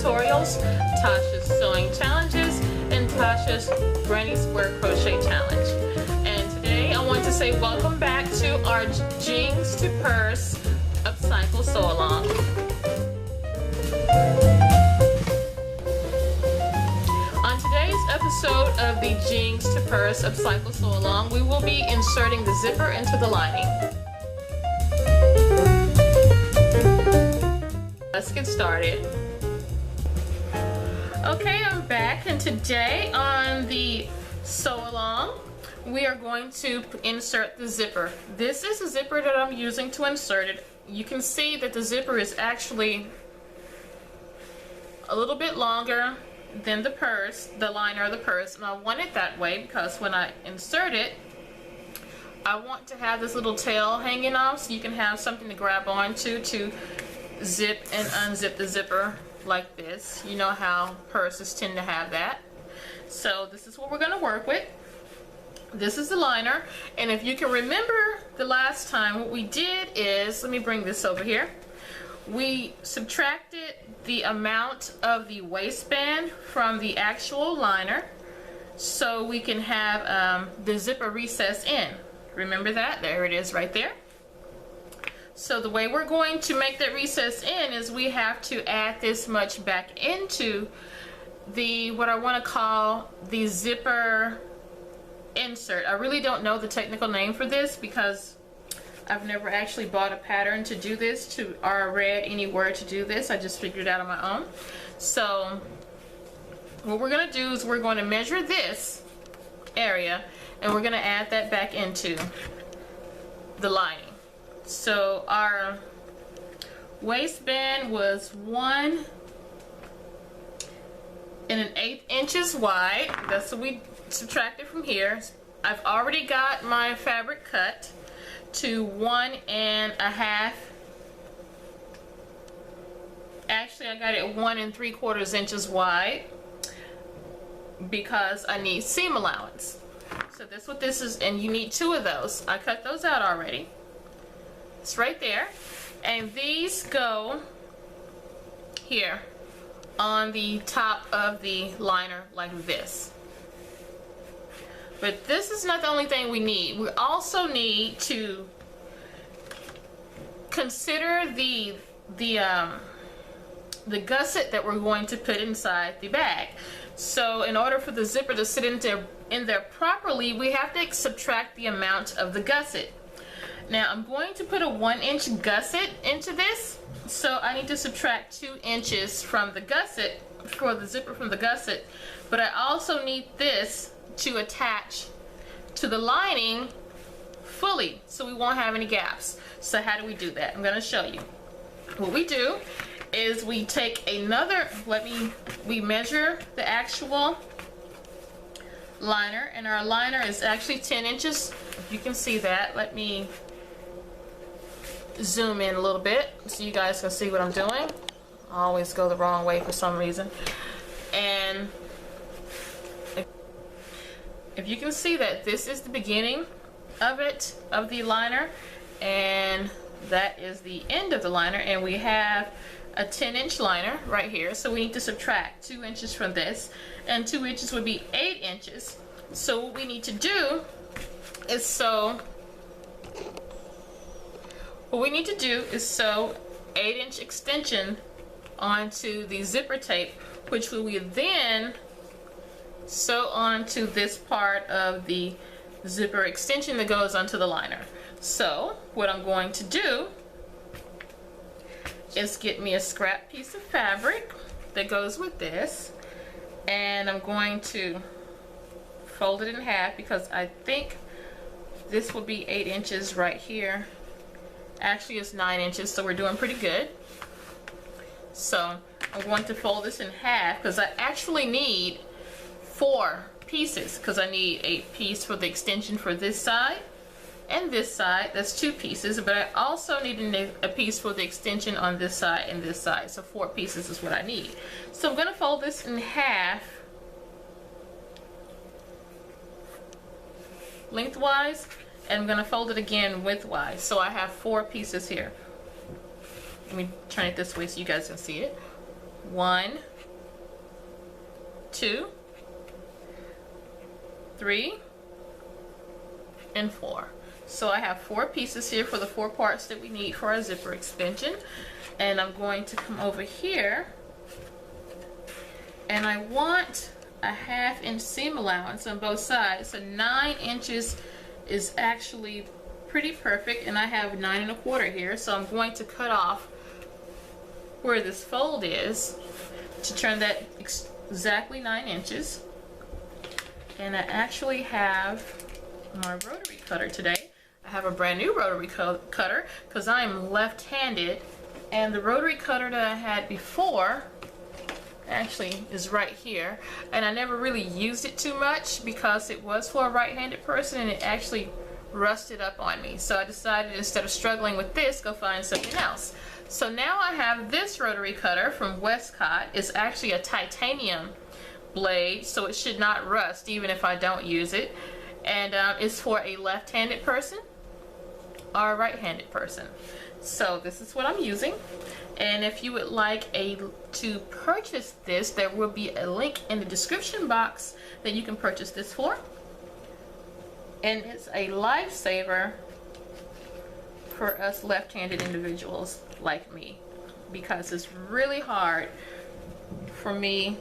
tutorials, Tasha's sewing challenges, and Tasha's granny square crochet challenge. And today I want to say welcome back to our Jeans to Purse Upcycle Sew Along. On today's episode of the Jeans to Purse Upcycle Sew Along, we will be inserting the zipper into the lining. Let's get started. Okay, I'm back, and today on the sew along we are going to insert the zipper. This is the zipper that I'm using to insert it. You can see that the zipper is actually a little bit longer than the purse, the liner of the purse, and I want it that way because when I insert it, I want to have this little tail hanging off so you can have something to grab onto to zip and unzip the zipper like this. You know how purses tend to have that. So this is what we're going to work with. This is the liner, and if you can remember the last time, what we did is, let me bring this over here. We subtracted the amount of the waistband from the actual liner so we can have the zipper recess in. Remember that? There it is right there. So the way we're going to make that recess in is we have to add this much back into the, what I want to call the zipper insert. I really don't know the technical name for this because I've never actually bought a pattern to do this or read anywhere to do this. I just figured it out on my own. So what we're going to do is we're going to measure this area and we're going to add that back into the lining. So our waistband was 1 1/8 inches wide. That's what we subtracted from here. I've already got my fabric cut to 1 1/2. Actually, I got it 1 3/4 inches wide because I need seam allowance. So that's what this is, and you need 2 of those. I cut those out already. It's right there, and these go here on the top of the liner like this. But this is not the only thing we need. We also need to consider the gusset that we're going to put inside the bag. So in order for the zipper to sit in there properly, we have to subtract the amount of the gusset. Now I'm going to put a 1-inch gusset into this, so I need to subtract 2 inches from the gusset for the zipper from the gusset, but I also need this to attach to the lining fully so we won't have any gaps. So how do we do that? I'm going to show you. What we do is we take another, we measure the actual liner, and our liner is actually 10 inches. If you can see that, let me zoom in a little bit so you guys can see what I'm doing. I always go the wrong way for some reason. And if you can see that this is the beginning of it, of the liner, and that is the end of the liner, and we have a 10-inch liner right here, so we need to subtract 2 inches from this, and 2 inches would be 8 inches. So what we need to do is sew 8-inch extension onto the zipper tape, which we will then sew onto this part of the zipper extension that goes onto the liner. So what I'm going to do is get me a scrap piece of fabric that goes with this, and I'm going to fold it in half because I think this will be 8 inches right here. Actually it's 9 inches, so we're doing pretty good. So I'm going to fold this in half because I actually need 4 pieces, because I need a piece for the extension for this side and this side. That's 2 pieces, but I also need a piece for the extension on this side and this side. So 4 pieces is what I need. So I'm going to fold this in half lengthwise, and I'm going to fold it again widthwise. So I have 4 pieces here. Let me turn it this way so you guys can see it. 1, 2, 3, and 4. So I have 4 pieces here for the 4 parts that we need for our zipper extension. And I'm going to come over here, and I want a 1/2 inch seam allowance on both sides. So 9 inches is actually pretty perfect, and I have 9 1/4 here. So I'm going to cut off where this fold is to turn that exactly 9 inches. And I actually have my rotary cutter today. I have a brand new rotary cutter because I am left-handed, and the rotary cutter that I had before actually is right here, and I never really used it too much because it was for a right-handed person and it actually rusted up on me. So I decided, instead of struggling with this, go find something else. So now I have this rotary cutter from Westcott. It's actually a titanium blade, so it should not rust even if I don't use it. And it's for a left-handed person or a right-handed person. So this is what I'm using. And if you would like to purchase this, there will be a link in the description box that you can purchase this for. And it's a lifesaver for us left-handed individuals like me, because it's really hard for me.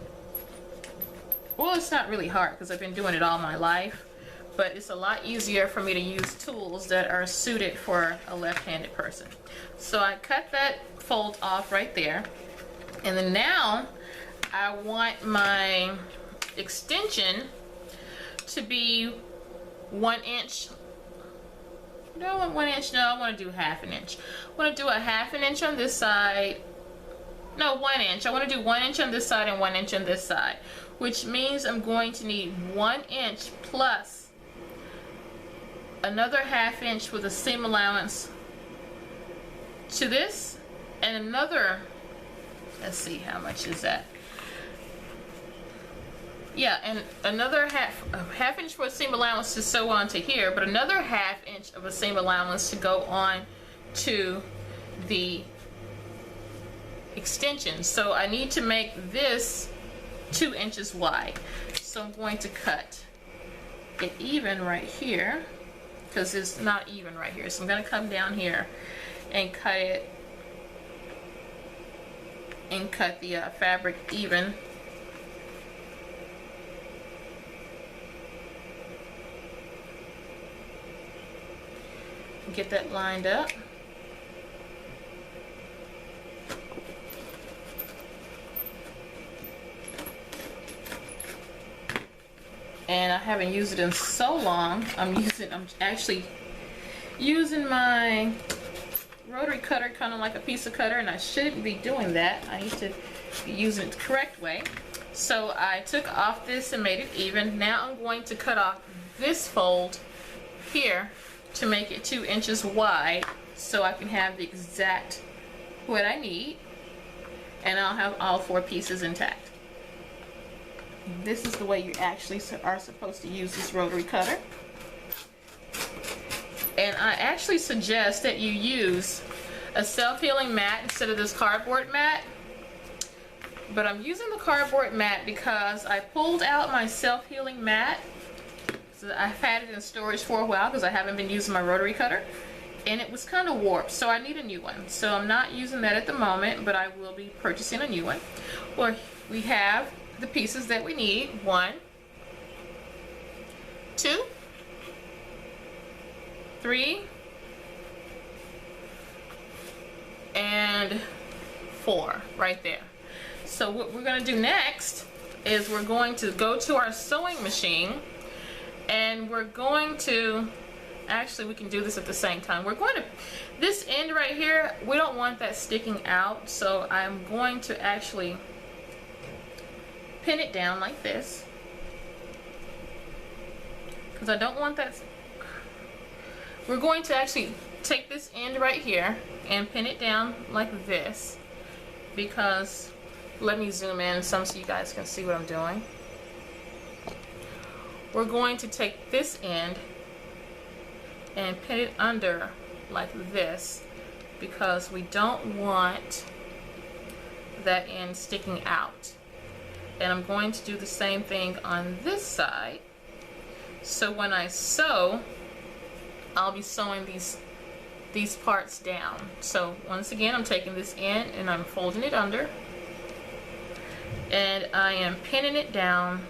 Well, it's not really hard because I've been doing it all my life, but it's a lot easier for me to use tools that are suited for a left-handed person. So I cut that fold off right there, and then now I want my extension to be 1 inch. No, 1 inch. No, I want to do 1/2 inch. I want to do a 1/2 inch on this side. No, 1 inch. I want to do 1 inch on this side and 1 inch on this side, which means I'm going to need 1 inch plus another 1/2 inch with a seam allowance to this, and another, let's see, how much is that? Yeah, and another half inch for a seam allowance to sew onto here, but another 1/2 inch of a seam allowance to go on to the extension. So I need to make this 2 inches wide. So I'm going to cut it even right here, because it's not even right here. So I'm going to come down here and cut it, and cut the fabric even. Get that lined up. And I haven't used it in so long. I'm actually using my rotary cutter kind of like a piece of cutter, and I shouldn't be doing that. I need to be using it the correct way. So I took off this and made it even. Now I'm going to cut off this fold here to make it 2 inches wide, so I can have the exact what I need, and I'll have all 4 pieces intact. This is the way you actually are supposed to use this rotary cutter. And I actually suggest that you use a self-healing mat instead of this cardboard mat. But I'm using the cardboard mat because I pulled out my self-healing mat. So I've had it in storage for a while because I haven't been using my rotary cutter, and it was kind of warped, so I need a new one. So I'm not using that at the moment, but I will be purchasing a new one. Well, we have the pieces that we need. 1, 2, 3, and 4 right there. So what we're going to do next is we're going to go to our sewing machine, and we're going to, actually we can do this at the same time. We're going to, this end right here, we don't want that sticking out, so I'm going to actually pin it down like this, because I don't want that. We're going to actually take this end right here and pin it down like this, because, let me zoom in some so you guys can see what I'm doing. We're going to take this end and pin it under like this, because we don't want that end sticking out. and I'm going to do the same thing on this side. So when I sew, I'll be sewing these parts down. So once again, I'm taking this in and I'm folding it under, and I am pinning it down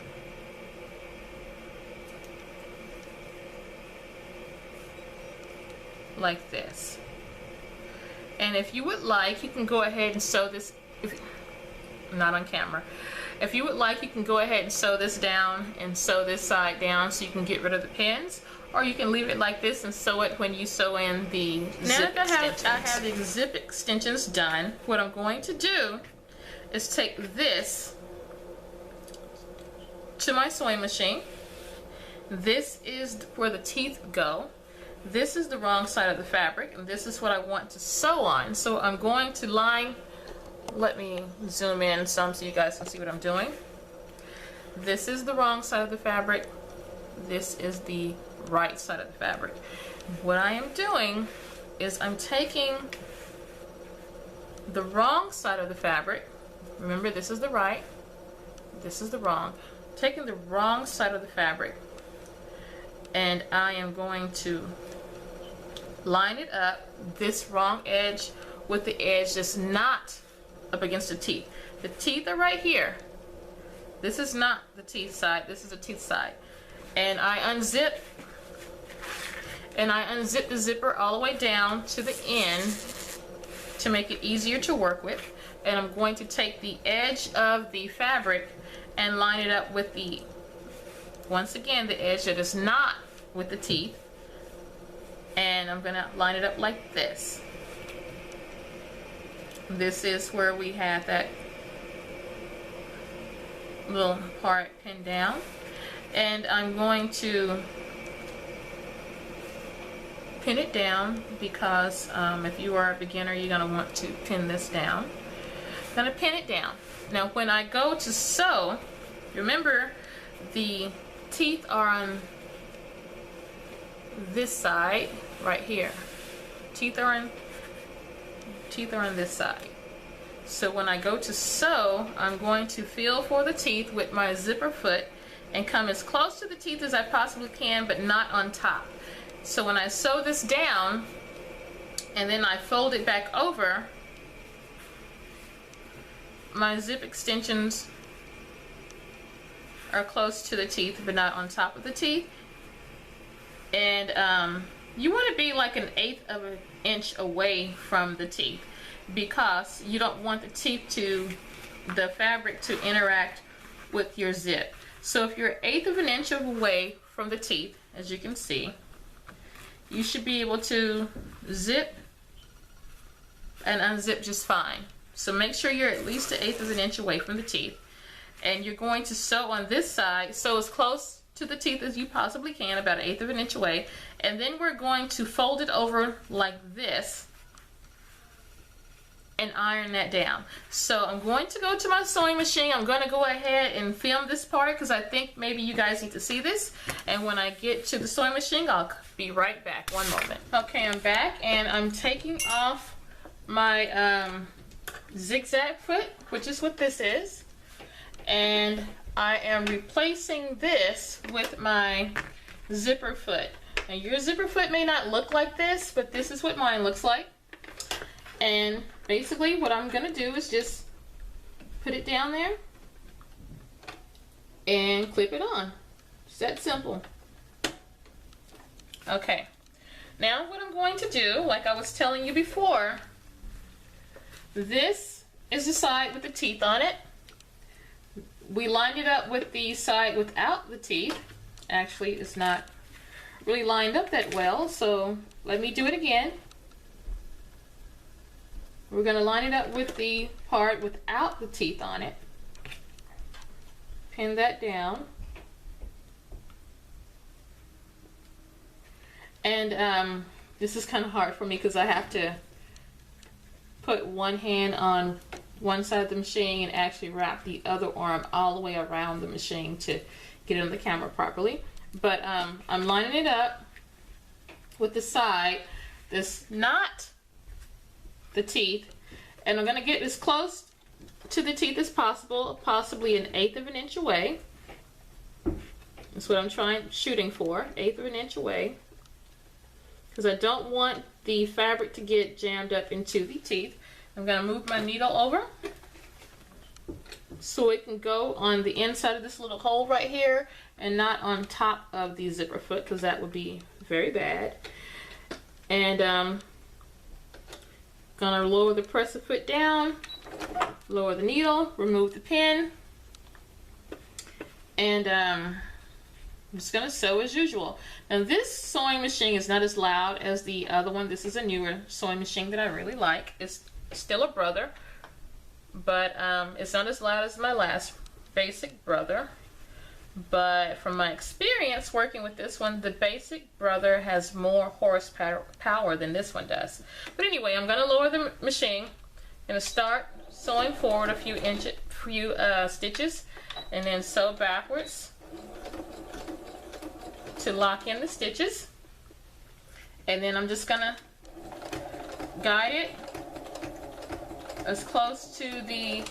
like this. And if you would like, you can go ahead and sew this, not on camera. If you would like, you can go ahead and sew this down and sew this side down so you can get rid of the pins, or you can leave it like this and sew it when you sew in the zip extensions. Now that I have the zip extensions done, what I'm going to do is take this to my sewing machine. This is where the teeth go. This is the wrong side of the fabric, and this is what I want to sew on. So I'm going to line, let me zoom in some so you guys can see what I'm doing. This is the wrong side of the fabric. This is the right side of the fabric. What I am doing is I'm taking the wrong side of the fabric. Remember, this is the right, this is the wrong. Taking the wrong side of the fabric, and I am going to line it up, this wrong edge with the edge that's not up against the teeth. The teeth are right here. This is not the teeth side, this is the teeth side. And I unzip, the zipper all the way down to the end to make it easier to work with. And I'm going to take the edge of the fabric and line it up with the, once again, the edge that is not with the teeth. And I'm going to line it up like this. This is where we have that little part pinned down. And I'm going to pin it down because if you are a beginner, you're going to want to pin this down. I'm going to pin it down. Now when I go to sew, remember the teeth are on this side right here. Teeth are on this side. So when I go to sew, I'm going to feel for the teeth with my zipper foot and come as close to the teeth as I possibly can, but not on top. So when I sew this down and then I fold it back over, my zip extensions are close to the teeth but not on top of the teeth. And you want to be like 1/8 of an inch away from the teeth because you don't want the fabric to interact with your zip. So if you're 1/8 of an inch away from the teeth, as you can see, you should be able to zip and unzip just fine. So make sure you're at least 1/8 of an inch away from the teeth. And you're going to sew on this side, sew as close to the teeth as you possibly can, about 1/8 of an inch away. And then we're going to fold it over like this and iron that down. So I'm going to go to my sewing machine. I'm going to go ahead and film this part because I think maybe you guys need to see this. And when I get to the sewing machine, I'll be right back. One moment. Okay, I'm back and I'm taking off my zigzag foot, which is what this is. And I am replacing this with my zipper foot. And your zipper foot may not look like this, but this is what mine looks like. And basically what I'm going to do is just put it down there and clip it on. It's that simple. Okay. Now what I'm going to do, like I was telling you before, this is the side with the teeth on it. We lined it up with the side without the teeth. Actually, it's not really lined up that well, so let me do it again. We're going to line it up with the part without the teeth on it. Pin that down. And this is kind of hard for me because I have to put one hand on one side of the machine and actually wrap the other arm all the way around the machine to get it on the camera properly. But I'm lining it up with the side that's not the teeth, and I'm going to get as close to the teeth as possible, possibly 1/8 of an inch away. That's what I'm shooting for, 1/8 of an inch away. Because I don't want the fabric to get jammed up into the teeth. I'm going to move my needle over so it can go on the inside of this little hole right here and not on top of the zipper foot, because that would be very bad. And gonna lower the presser foot down, lower the needle, remove the pin, and I'm just gonna sew as usual. Now this sewing machine is not as loud as the other one. This is a newer sewing machine that I really like. It's still a Brother, but it's not as loud as my last basic Brother. But from my experience working with this one, the basic Brother has more horsepower than this one does. But anyway, I'm going to lower the machine. I'm going to start sewing forward a few stitches, and then sew backwards to lock in the stitches. And then I'm just going to guide it as close to the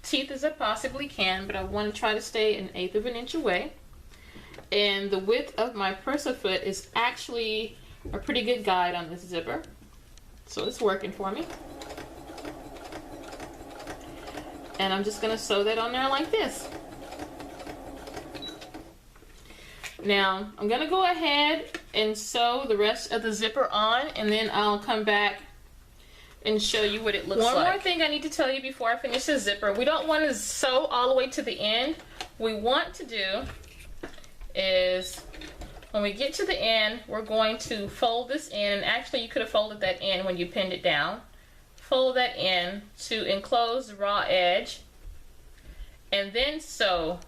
teeth as I possibly can, but I want to try to stay 1/8 of an inch away. And the width of my presser foot is actually a pretty good guide on this zipper, so it's working for me. And I'm just going to sew that on there like this. Now I'm going to go ahead and sew the rest of the zipper on, and then I'll come back and show you what it looks like. One more thing I need to tell you before I finish the zipper. We don't want to sew all the way to the end. What we want to do is, when we get to the end, we're going to fold this in. And actually, you could have folded that in when you pinned it down. Fold that in to enclose the raw edge, and then sew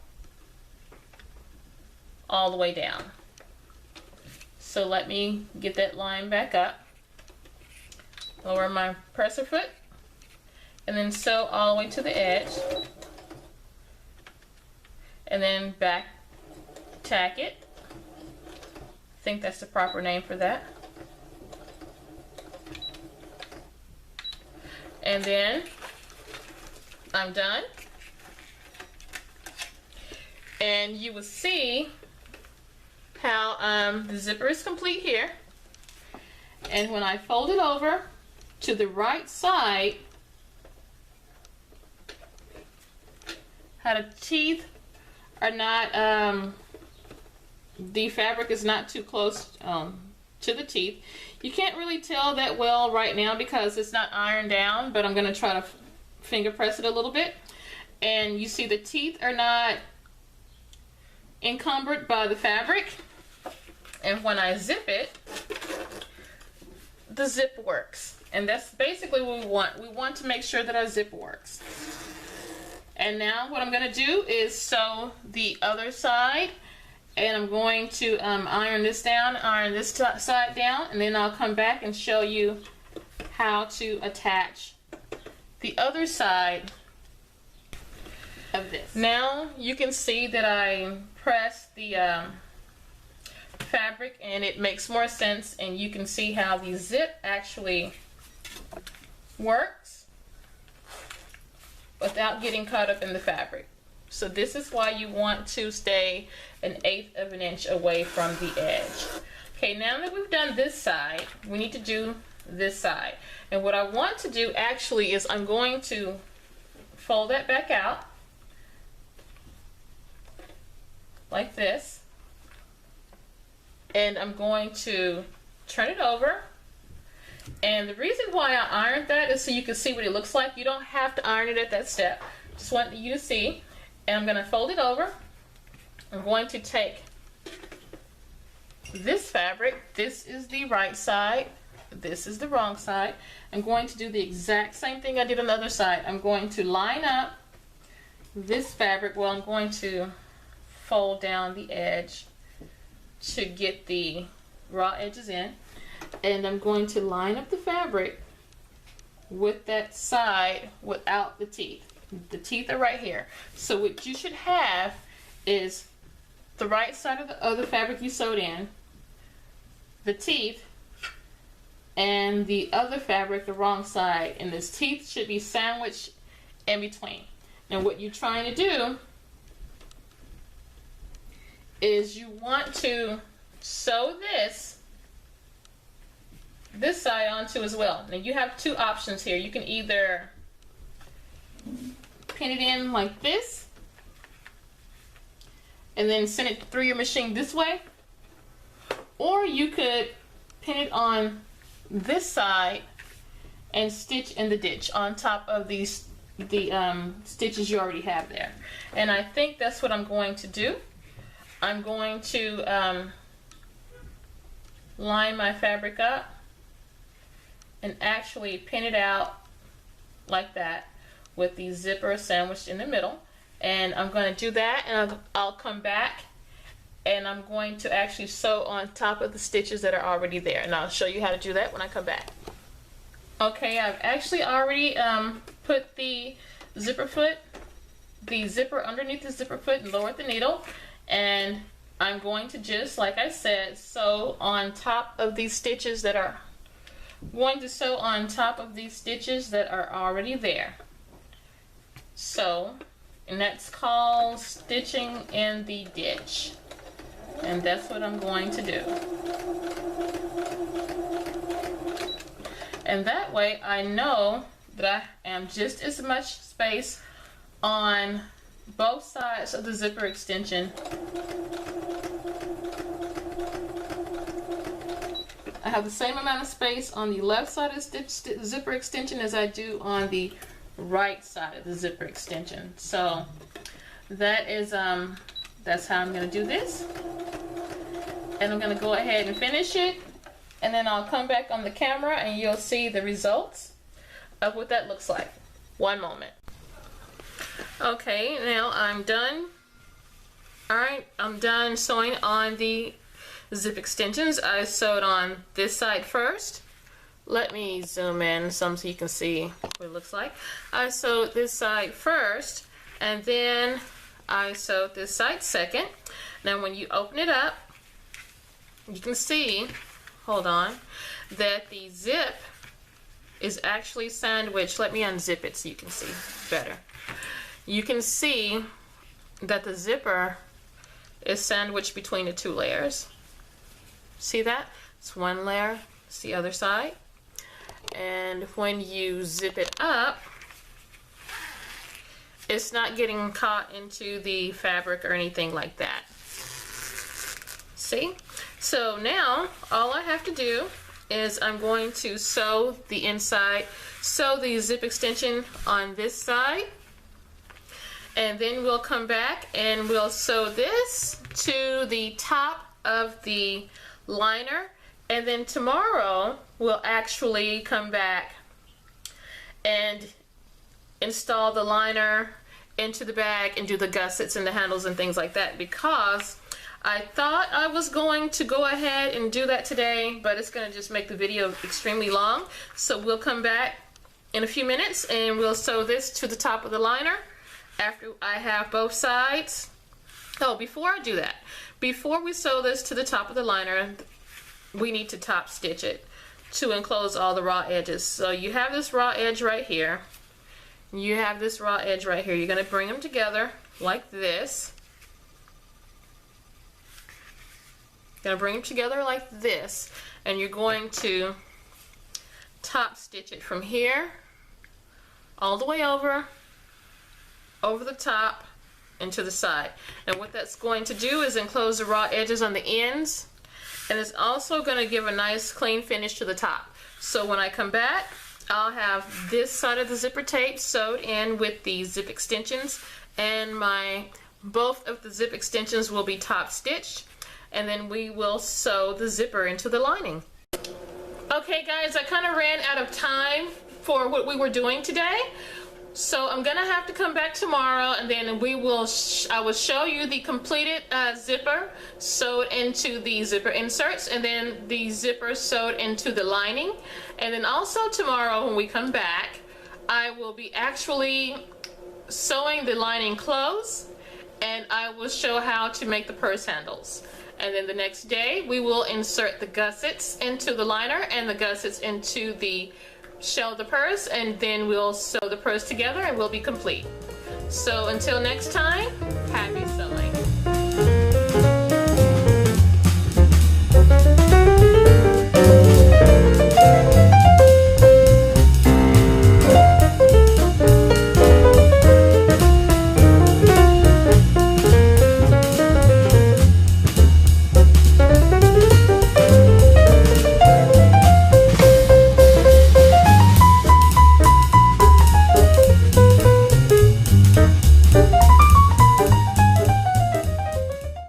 all the way down. So let me get that line back up. Lower my presser foot, and then sew all the way to the edge, and then back tack it. I think that's the proper name for that. And then I'm done, and you will see how the zipper is complete here. And when I fold it over to the right side, how the teeth are not, the fabric is not too close to the teeth. You can't really tell that well right now because it's not ironed down, but I'm going to try to finger press it a little bit. And you see the teeth are not encumbered by the fabric. And when I zip it, the zip works. And that's basically what we want. We want to make sure that our zip works. And now what I'm going to do is sew the other side. And I'm going to iron this down, iron this side down, and then I'll come back and show you how to attach the other side of this. Now you can see that I pressed the fabric, and it makes more sense, and you can see how the zip actually works without getting caught up in the fabric. So this is why you want to stay 1/8 of an inch away from the edge. Okay, now that we've done this side, we need to do this side. And what I want to do actually is I'm going to fold that back out like this. And I'm going to turn it over. And the reason why I ironed that is so you can see what it looks like. You don't have to iron it at that step. Just want you to see. And I'm going to fold it over. I'm going to take this fabric. This is the right side. This is the wrong side. I'm going to do the exact same thing I did on the other side. I'm going to line up this fabric. Well, I'm going to fold down the edge to get the raw edges in. And I'm going to line up the fabric with that side without the teeth. The teeth are right here. So what you should have is the right side of the other fabric you sewed in, the teeth, and the other fabric the wrong side, and this teeth should be sandwiched in between. And what you're trying to do is you want to sew this side onto as well. Now you have two options here. You can either pin it in like this and then send it through your machine this way, or you could pin it on this side and stitch in the ditch on top of the stitches you already have there. And I think that's what I'm going to do. I'm going to line my fabric up and actually pin it out like that with the zipper sandwiched in the middle. And I'm going to do that, and I'll come back and I'm going to actually sew on top of the stitches that are already there, and I'll show you how to do that when I come back. Okay, I've actually already put the zipper underneath the zipper foot and lowered the needle, and I'm going to just, like I said, sew on top of these stitches that are already there. So, and that's called stitching in the ditch. And that's what I'm going to do. And that way I know that I am just as much space on both sides of the zipper extension. I have the same amount of space on the left side of the zipper extension as I do on the right side of the zipper extension. So that is that's how I'm going to do this. And I'm going to go ahead and finish it, and then I'll come back on the camera and you'll see the results of what that looks like. One moment. Okay, now I'm done. Alright, I'm done sewing on the zip extensions. I sewed on this side first. Let me zoom in some so you can see what it looks like. I sewed this side first, and then I sewed this side second. Now when you open it up, you can see, hold on, that the zip is actually sandwiched. Let me unzip it so you can see better. You can see that the zipper is sandwiched between the two layers. See that? It's one layer, it's the other side. And when you zip it up, it's not getting caught into the fabric or anything like that. See? So now all I have to do is I'm going to sew the inside, sew the zip extension on this side, and then we'll come back and we'll sew this to the top of the liner, and then tomorrow we'll actually come back and install the liner into the bag and do the gussets and the handles and things like that, because I thought I was going to go ahead and do that today, but it's going to just make the video extremely long. So we'll come back in a few minutes and we'll sew this to the top of the liner after I have both sides. Oh, before I do that, before we sew this to the top of the liner, we need to top stitch it to enclose all the raw edges. So you have this raw edge right here. You have this raw edge right here. You're going to bring them together like this. Going to bring them together like this, and you're going to top stitch it from here all the way over the top and to the side. And what that's going to do is enclose the raw edges on the ends, and it's also going to give a nice clean finish to the top. So when I come back, I'll have this side of the zipper tape sewed in with the zip extensions, and both of the zip extensions will be top stitched. And then we will sew the zipper into the lining. Okay guys, I kind of ran out of time for what we were doing today. So I'm gonna have to come back tomorrow, and then I will show you the completed zipper sewed into the zipper inserts, and then the zipper sewed into the lining. And then also tomorrow when we come back, I will be actually sewing the lining closed, and I will show how to make the purse handles. And then the next day we will insert the gussets into the liner and the gussets into the shell of the purse, and then we'll sew the purse together and we'll be complete. So until next time, happy sewing.